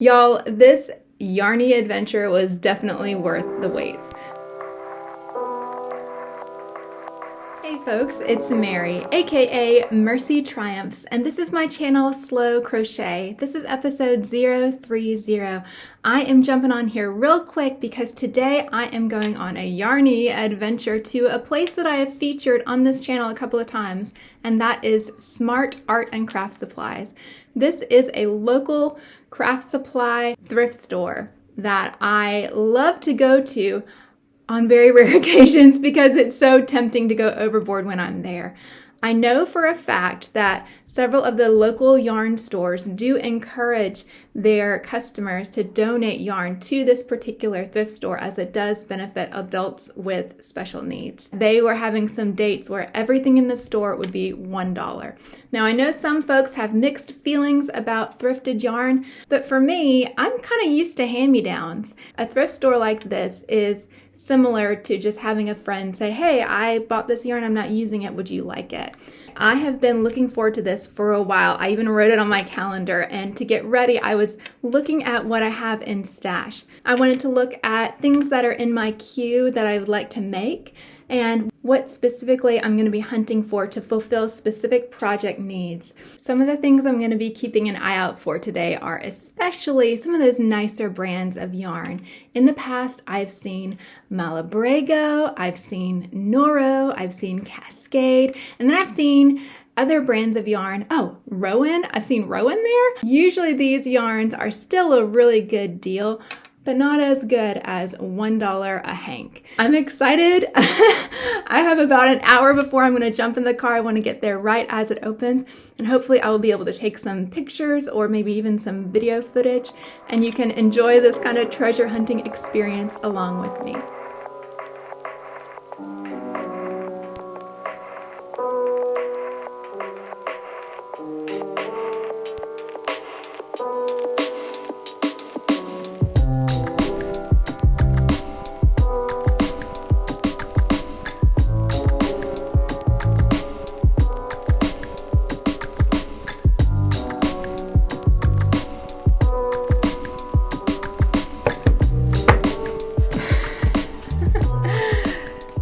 Y'all, this yarny adventure was definitely worth the wait. Hey folks, it's Mary, aka MercyTriumphs, and this is my channel Slow Crochet. This is episode 030. I am jumping on here real quick because today I am going on a yarny adventure to a place that I have featured on this channel a couple of times, and that is Smart Art and Craft Supplies. This is a local craft supply thrift store that I love to go to on very rare occasions because it's so tempting to go overboard when I'm there. I know for a fact that several of the local yarn stores do encourage their customers to donate yarn to this particular thrift store, as it does benefit adults with special needs. They were having some dates where everything in the store would be $1. Now, I know some folks have mixed feelings about thrifted yarn, but for me, I'm kind of used to hand-me-downs. A thrift store like this is similar to just having a friend say, hey, I bought this yarn, I'm not using it, would you like it? I have been looking forward to this for a while. I even wrote it on my calendar, and to get ready, I was looking at what I have in stash. I wanted to look at things that are in my queue that I would like to make, and what specifically I'm going to be hunting for to fulfill specific project needs. Some of the things I'm going to be keeping an eye out for today are especially some of those nicer brands of yarn. In the past, I've seen Malabrego, I've seen Noro, I've seen Cascade, and then I've seen other brands of yarn. Oh, Rowan, I've seen Rowan there. Usually these yarns are still a really good deal, but not as good as $1 a hank. I'm excited. I have about an hour before I'm going to jump in the car. I want to get there right as it opens, and hopefully I will be able to take some pictures or maybe even some video footage, and you can enjoy this kind of treasure hunting experience along with me.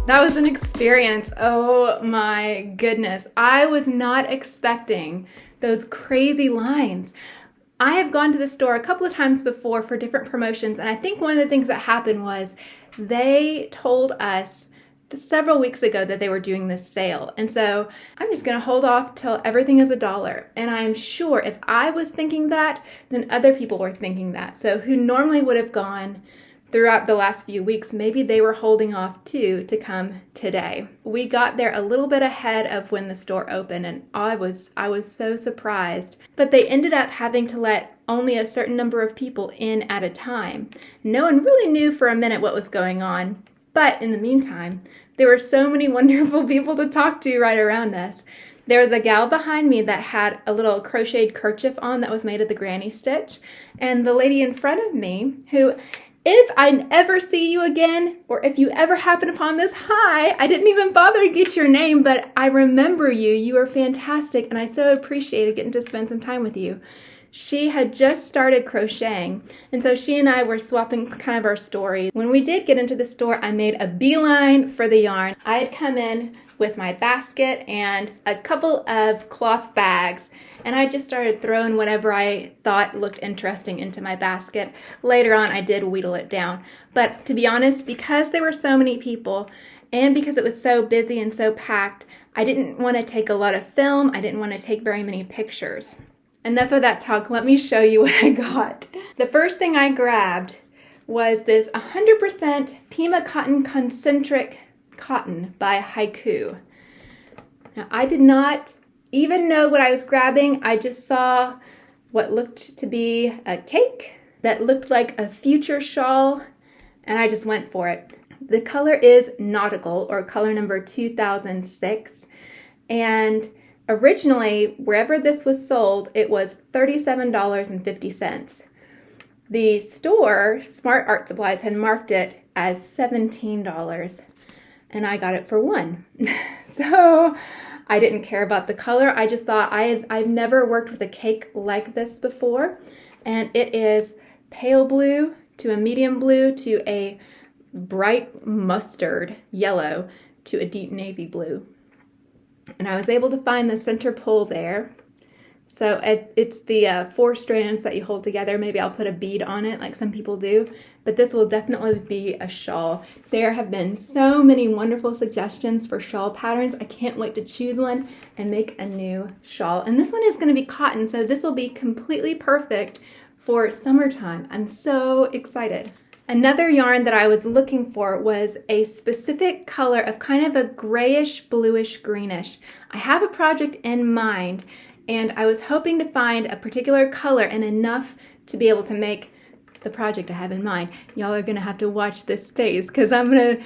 That was an experience. Oh my goodness. I was not expecting those crazy lines. I have gone to the store a couple of times before for different promotions, and I think one of the things that happened was they told us several weeks ago that they were doing this sale. And so I'm just going to hold off till everything is $1. And I'm sure if I was thinking that, then other people were thinking that. So who normally would have gone throughout the last few weeks, maybe they were holding off too to come today. We got there a little bit ahead of when the store opened, and I was so surprised. But they ended up having to let only a certain number of people in at a time. No one really knew for a minute what was going on. But in the meantime, there were so many wonderful people to talk to right around us. There was a gal behind me that had a little crocheted kerchief on that was made of the granny stitch. And the lady in front of me, who, if I ever see you again, or if you ever happen upon this, hi, I didn't even bother to get your name, but I remember you. You are fantastic, and I so appreciated getting to spend some time with you. She had just started crocheting, and so she and I were swapping kind of our stories. When we did get into the store, I made a beeline for the yarn. I had come in with my basket and a couple of cloth bags, and I just started throwing whatever I thought looked interesting into my basket. Later on, I did wheedle it down. But to be honest, because there were so many people and because it was so busy and so packed, I didn't want to take a lot of film. I didn't want to take very many pictures. Enough of that talk. Let me show you what I got. The first thing I grabbed was this 100% Pima Cotton Concentric Cotton by Haiku. Now, I did not even know what I was grabbing. I just saw what looked to be a cake that looked like a future shawl, and I just went for it. The color is Nautical, or color number 2006, and originally, wherever this was sold, it was $37.50. The store, Smart Art Supplies, had marked it as $17, and I got it for $1. So I didn't care about the color. I just thought I've never worked with a cake like this before, and it is pale blue to a medium blue to a bright mustard yellow to a deep navy blue. And I was able to find the center pole there. So it's the 4 strands that you hold together. Maybe I'll put a bead on it like some people do, but this will definitely be a shawl. There have been so many wonderful suggestions for shawl patterns. I can't wait to choose one and make a new shawl. And this one is going to be cotton, so this will be completely perfect for summertime. I'm so excited. Another yarn that I was looking for was a specific color of kind of a grayish, bluish, greenish. I have a project in mind, and I was hoping to find a particular color and enough to be able to make the project I have in mind. Y'all are gonna have to watch this space because I'm gonna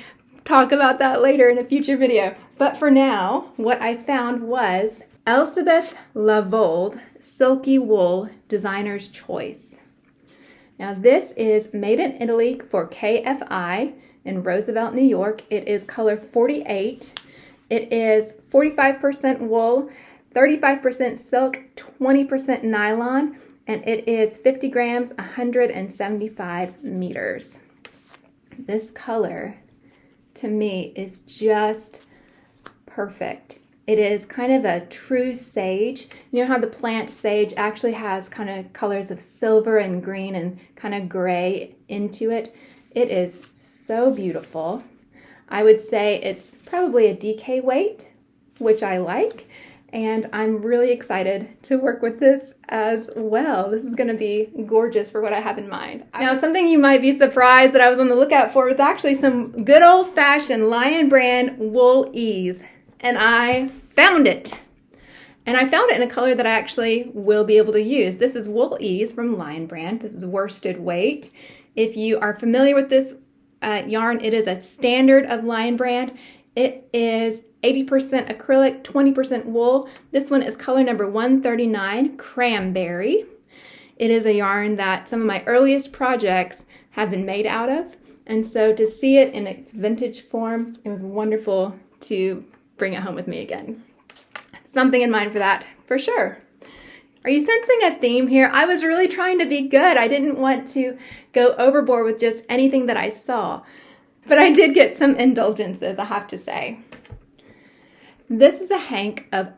talk about that later in a future video. But for now, what I found was Elizabeth Lavold Silky Wool Designer's Choice. Now this is made in Italy for KFI in Roosevelt, New York. It is color 48. It is 45% wool, 35% silk, 20% nylon, and it is 50 grams, 175 meters. This color, to me, is just perfect. It is kind of a true sage. You know how the plant sage actually has kind of colors of silver and green and kind of gray into it? It is so beautiful. I would say it's probably a DK weight, which I like. And I'm really excited to work with this as well. This is gonna be gorgeous for what I have in mind. Now, something you might be surprised that I was on the lookout for was actually some good old-fashioned Lion brand wool ease. And I found it. And I found it in a color that I actually will be able to use. This is wool ease from Lion brand. This is worsted weight. If you are familiar with this yarn, it is a standard of Lion brand. It is 80% acrylic, 20% wool. This one is color number 139, Cranberry. It is a yarn that some of my earliest projects have been made out of. And so to see it in its vintage form, it was wonderful to bring it home with me again. Something in mind for that, for sure. Are you sensing a theme here? I was really trying to be good. I didn't want to go overboard with just anything that I saw. But I did get some indulgences, I have to say. This is a hank of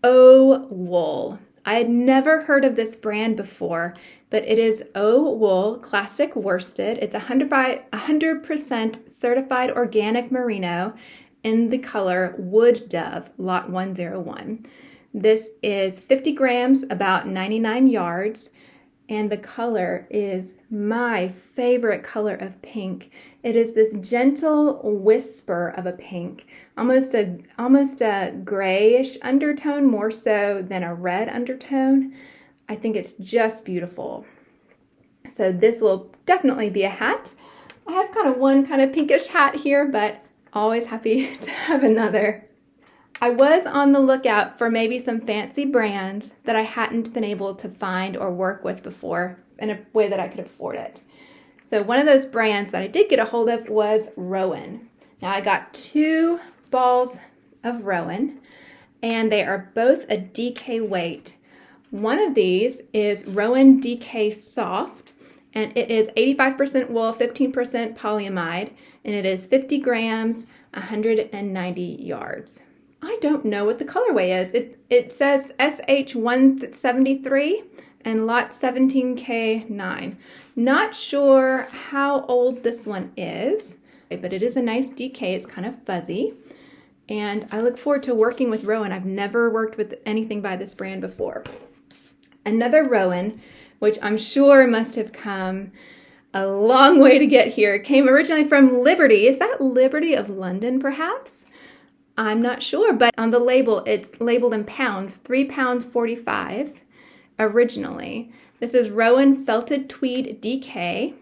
O Wool. I had never heard of this brand before, but it is O Wool Classic Worsted. It's 100% certified organic merino in the color Wood Dove, lot 101. This is 50 grams, about 99 yards, and the color is my favorite color of pink. It is this gentle whisper of a pink, almost a grayish undertone, more so than a red undertone. I think it's just beautiful. So this will definitely be a hat. I have kind of one kind of pinkish hat here, but always happy to have another. I was on the lookout for maybe some fancy brands that I hadn't been able to find or work with before in a way that I could afford it. So one of those brands that I did get a hold of was Rowan. Now I got 2 balls of Rowan, and they are both a DK weight. One of these is Rowan DK Soft, and it is 85% wool, 15% polyamide, and it is 50 grams, 190 yards. I don't know what the colorway is. It says SH173 and lot 17K9. Not sure how old this one is, but it is a nice DK. It's kind of fuzzy. And I look forward to working with Rowan. I've never worked with anything by this brand before. Another Rowan, which I'm sure must have come a long way to get here, came originally from Liberty. Is that Liberty of London, perhaps? I'm not sure, but on the label, it's labeled in pounds, 3 pounds 45 originally. This is Rowan Felted Tweed DK.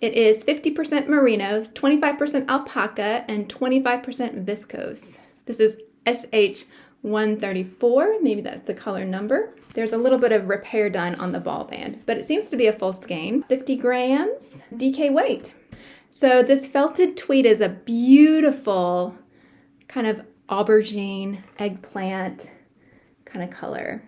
It is 50% merino, 25% alpaca, and 25% viscose. This is SH134, maybe that's the color number. There's a little bit of repair done on the ball band, but it seems to be a full skein. 50 grams, DK weight. So this felted tweed is a beautiful kind of aubergine, eggplant kind of color.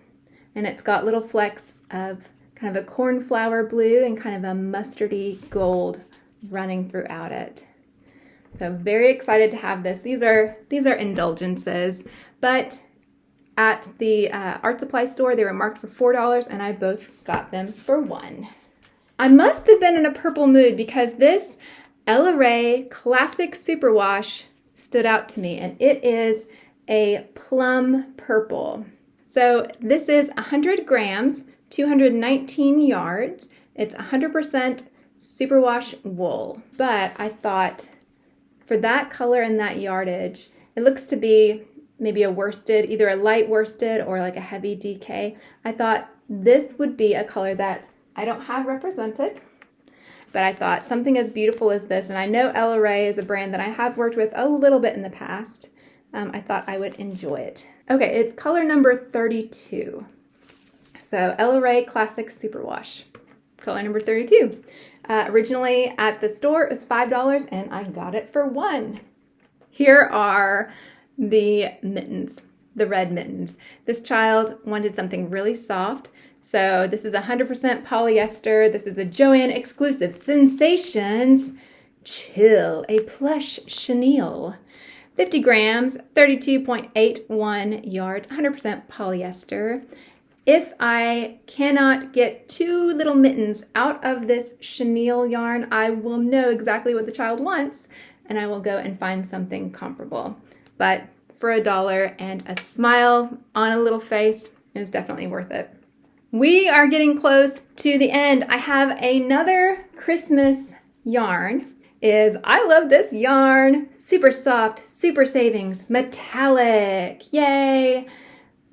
And it's got little flecks of kind of a cornflower blue and kind of a mustardy gold running throughout it. So very excited to have this. These are indulgences, but at the art supply store they were marked for $4 and I both got them for $1. I must have been in a purple mood because this Ella Rae Classic Superwash stood out to me, and it is a plum purple. So this is 100 grams, 219 yards. It's 100% superwash wool, but I thought for that color and that yardage, it looks to be maybe a worsted, either a light worsted or like a heavy DK. I thought this would be a color that I don't have represented, but I thought something as beautiful as this, and I know Ella Rae is a brand that I have worked with a little bit in the past. I thought I would enjoy it. Okay, it's color number 32. So Ella Rae Classic Superwash, color number 32. Originally at the store it was $5 and I got it for $1. Here are the mittens, the red mittens. This child wanted something really soft, so this is 100% polyester. This is a Joann exclusive, Sensations Chill, a plush chenille. 50 grams, 32.81 yards, 100% polyester. If I cannot get 2 little mittens out of this chenille yarn, I will know exactly what the child wants and I will go and find something comparable. But for $1 and a smile on a little face, it was definitely worth it. We are getting close to the end. I have another Christmas yarn. I love this yarn. Super soft, super savings, metallic, yay!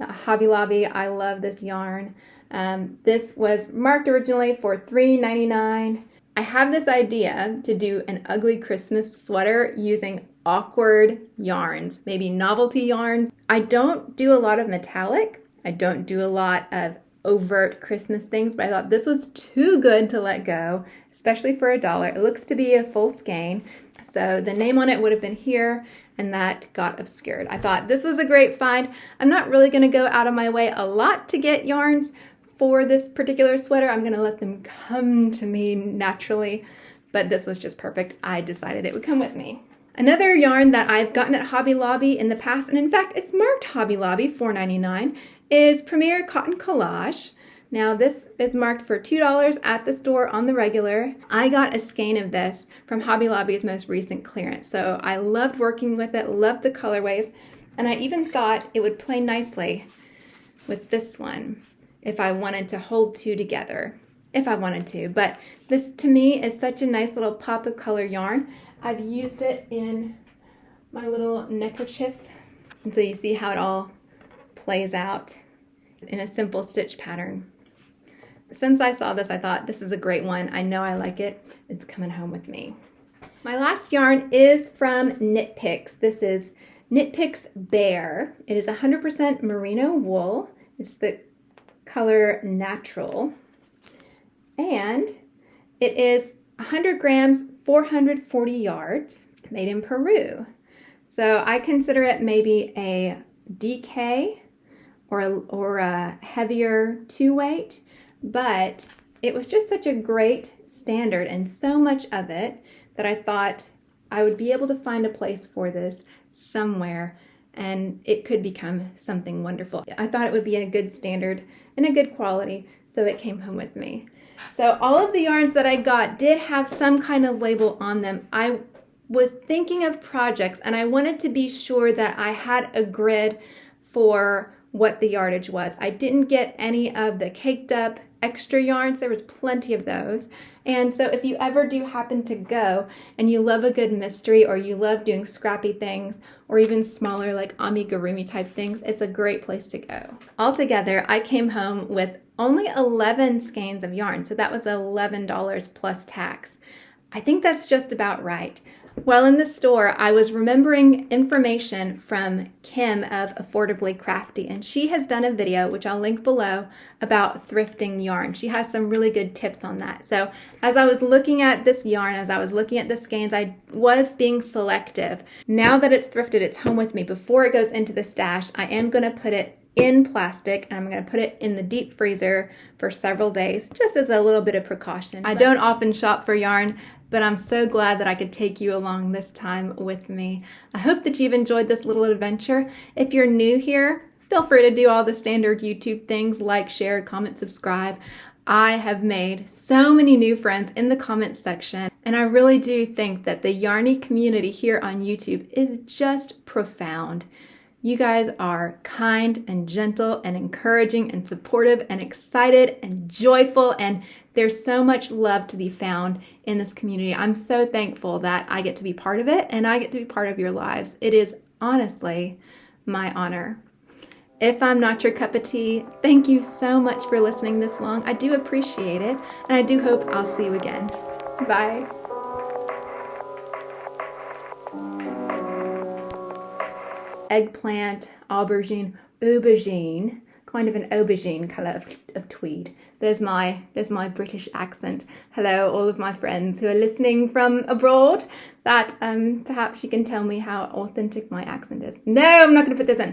Hobby Lobby, I love this yarn. This was marked originally for $3.99. I have this idea to do an ugly Christmas sweater using awkward yarns, maybe novelty yarns. I don't do a lot of metallic. I don't do a lot of overt Christmas things, but I thought this was too good to let go, especially for $1. It looks to be a full skein, so the name on it would have been here, and that got obscured. I thought this was a great find. I'm not really going to go out of my way a lot to get yarns for this particular sweater. I'm going to let them come to me naturally, but this was just perfect. I decided it would come with me. Another yarn that I've gotten at Hobby Lobby in the past, and in fact it's marked Hobby Lobby $4.99, is Premier Cotton Collage. Now this is marked for $2 at the store on the regular. I got a skein of this from Hobby Lobby's most recent clearance, so I loved working with it, loved the colorways, and I even thought it would play nicely with this one if I wanted to hold 2 together, if I wanted to. But this to me is such a nice little pop of color yarn. I've used it in my little neckerchief, and so you see how it all plays out in a simple stitch pattern. Since I saw this, I thought this is a great one. I know I like it. It's coming home with me. My last yarn is from Nitpix. This is Nitpix Bear. It is 100% merino wool. It's the color Natural. And it is 100 grams, 440 yards, made in Peru. So I consider it maybe a DK or a heavier 2-weight, but it was just such a great standard and so much of it that I thought I would be able to find a place for this somewhere and it could become something wonderful. I thought it would be a good standard and a good quality, so it came home with me. So all of the yarns that I got did have some kind of label on them. I was thinking of projects and I wanted to be sure that I had a grid for what the yardage was. I didn't get any of the caked up extra yarns. There was plenty of those. And so if you ever do happen to go and you love a good mystery or you love doing scrappy things or even smaller like amigurumi type things, it's a great place to go. Altogether, I came home with only 11 skeins of yarn, so that was $11 plus tax. I think that's just about right. While in the store, I was remembering information from Kim of Affordably Crafty, and she has done a video, which I'll link below, about thrifting yarn. She has some really good tips on that. So as I was looking at this yarn, as I was looking at the skeins, I was being selective. Now that it's thrifted, it's home with me. Before it goes into the stash, I am going to put it in plastic, and I'm going to put it in the deep freezer for several days, just as a little bit of precaution. I don't often shop for yarn, but I'm so glad that I could take you along this time with me. I hope that you've enjoyed this little adventure. If you're new here, feel free to do all the standard YouTube things like share, comment, subscribe. I have made so many new friends in the comments section, and I really do think that the Yarny community here on YouTube is just profound. You guys are kind and gentle and encouraging and supportive and excited and joyful, and there's so much love to be found in this community. I'm so thankful that I get to be part of it and I get to be part of your lives. It is honestly my honor. If I'm not your cup of tea, thank you so much for listening this long. I do appreciate it, and I do hope I'll see you again. Bye. Eggplant, aubergine, kind of an aubergine color of tweed. There's my British accent. Hello, all of my friends who are listening from abroad. That perhaps you can tell me how authentic my accent is. No, I'm not going to put this in.